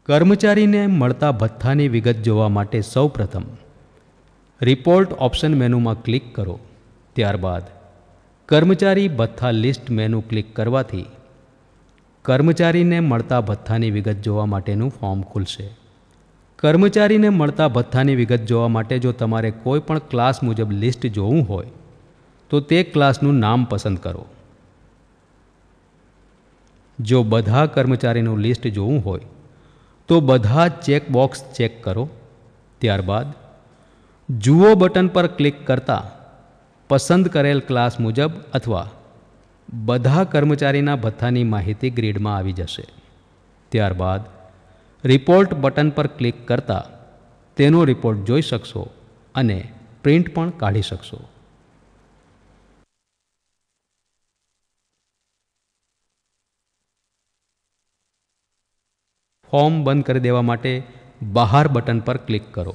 કર્મચારીને મળતા ભથ્થાની વિગત જોવા માટે સૌપ્રથમ રિપોર્ટ ઓપ્શન મેનુમાં ક્લિક કરો. ત્યારબાદ કર્મચારી ભથ્થા લિસ્ટ મેનુ ક્લિક કરવાથી કર્મચારીને મળતા ભથ્થાની વિગત જોવા માટેનું ફોર્મ ખુલશે. કર્મચારીને મળતા ભથ્થાની વિગત જોવા માટે જો તમારે કોઈ પણ ક્લાસ મુજબ લિસ્ટ જોવું હોય તો તે ક્લાસનું નામ પસંદ કરો. જો બધા કર્મચારીનું લિસ્ટ જોવું હોય તો બધા ચેકબોક્સ ચેક કરો. ત્યારબાદ જુઓ બટન પર ક્લિક કરતાં પસંદ કરેલ ક્લાસ મુજબ અથવા બધા કર્મચારીના ભથ્થાની માહિતી ગ્રીડમાં આવી જશે. ત્યારબાદ રિપોર્ટ બટન પર ક્લિક કરતાં તેનો રિપોર્ટ જોઈ શકશો અને પ્રિન્ટ પણ કાઢી શકશો. ફોર્મ બંધ કરી દેવા માટે બહાર બટન પર ક્લિક કરો.